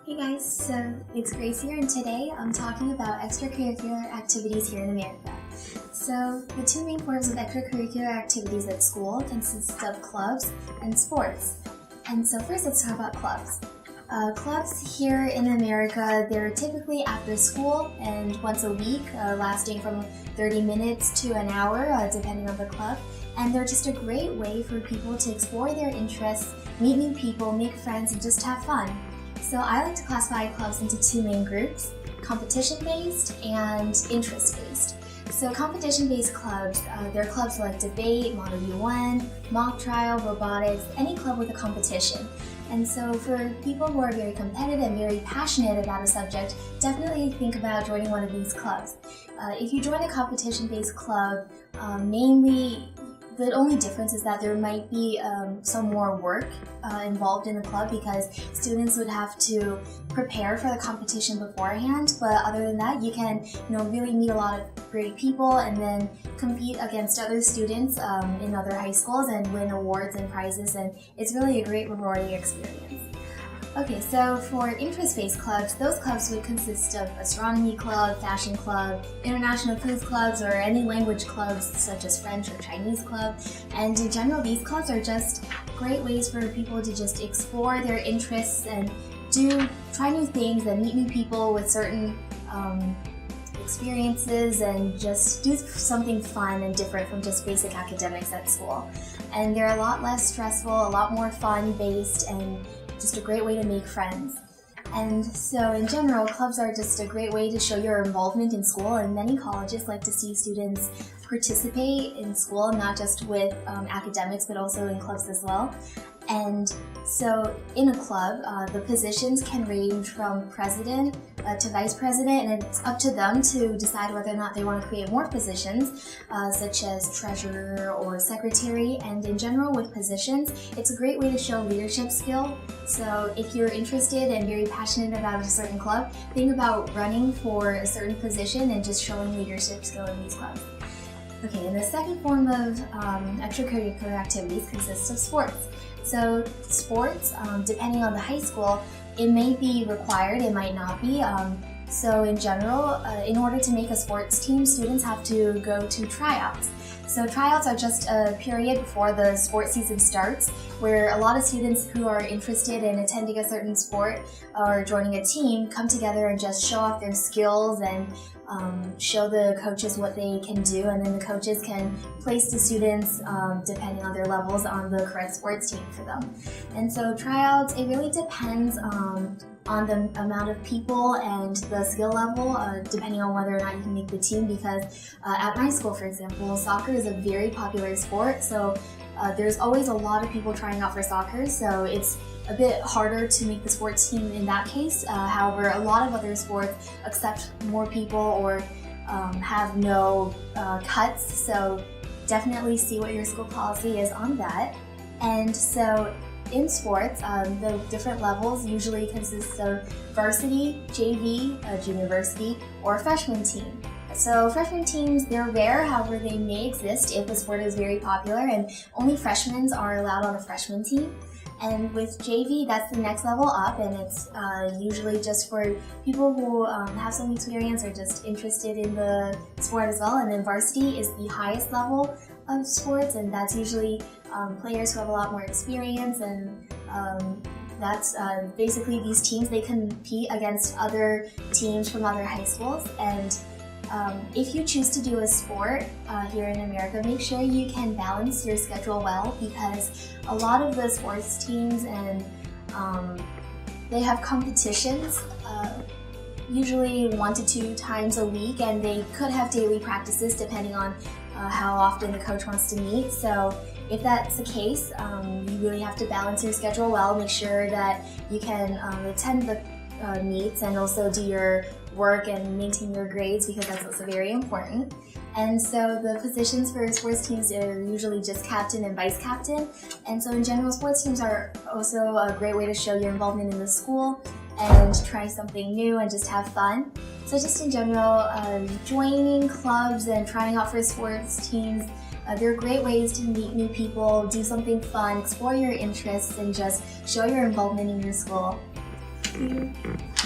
Hey guys, so it's Grace here, and today I'm talking about extracurricular activities here in America. So the two main forms of extracurricular activities at school consist of clubs and sports. And so first let's talk about clubs. Clubs here in America, they're typically after school and once a week, lasting from 30 minutes to an hour, depending on the club. And they're just a great way for people to explore their interests, meet new people, make friends, and just have fun. So I like to classify clubs into two main groups, competition-based and interest-based. So competition-based clubs, they're clubs like debate, Model UN, mock trial, robotics, any club with a competition. And so for people who are very competitive and very passionate about a subject, definitely think about joining one of these clubs. If you join a competition-based club, mainly the only difference is that there might be some more work involved in the club because students would have to prepare for the competition beforehand. But other than that, you can really meet a lot of great people and then compete against other students in other high schools and win awards and prizes, and it's really a great rewarding experience. Okay, so for interest-based clubs, those clubs would consist of astronomy club, fashion club, international foods clubs, or any language clubs such as French or Chinese club. And in general, these clubs are just great ways for people to just explore their interests and try new things and meet new people with certain experiences and just do something fun and different from just basic academics at school. And they're a lot less stressful, a lot more fun-based, and just a great way to make friends. And so in general, clubs are just a great way to show your involvement in school, and many colleges like to see students participate in school, not just with academics, but also in clubs as well. And so in a club, the positions can range from president to vice president, and it's up to them to decide whether or not they want to create more positions, such as treasurer or secretary. And in general, with positions, it's a great way to show leadership skill. So if you're interested and very passionate about a certain club, think about running for a certain position and just showing leadership skill in these clubs. Okay, and the second form of extracurricular activities consists of sports. So sports, depending on the high school, it may be required, it might not be. So in general, in order to make a sports team, students have to go to tryouts. So tryouts are just a period before the sports season starts where a lot of students who are interested in attending a certain sport or joining a team come together and just show off their skills and show the coaches what they can do, and then the coaches can place the students, depending on their levels, on the correct sports team for them. And so tryouts, it really depends on the amount of people and the skill level, depending on whether or not you can make the team, because at my school, for example, soccer is a very popular sport, so there's always a lot of people trying out for soccer, so it's a bit harder to make the sports team in that case. However, a lot of other sports accept more people or have no cuts, so definitely see what your school policy is on that. And so in sports, the different levels usually consist of varsity, JV, junior varsity, or freshman team. So freshman teams, they're rare, however they may exist if the sport is very popular, and only freshmen are allowed on a freshman team. And with JV, that's the next level up, and it's usually just for people who have some experience or just interested in the sport as well. And then varsity is the highest level of sports, and that's usually players who have a lot more experience, and that's basically these teams, they compete against other teams from other high schools. And if you choose to do a sport here in America, make sure you can balance your schedule well, because a lot of the sports teams and they have competitions usually 1 to 2 times a week, and they could have daily practices depending on how often the coach wants to meet. So if that's the case, you really have to balance your schedule well, make sure that you can attend the meets and also do your work and maintain your grades, because that's also very important. And so the positions for sports teams are usually just captain and vice captain. And so in general, sports teams are also a great way to show your involvement in the school and try something new and just have fun. So just in general, joining clubs and trying out for sports teams, they're great ways to meet new people, do something fun, explore your interests, and just show your involvement in your school. you.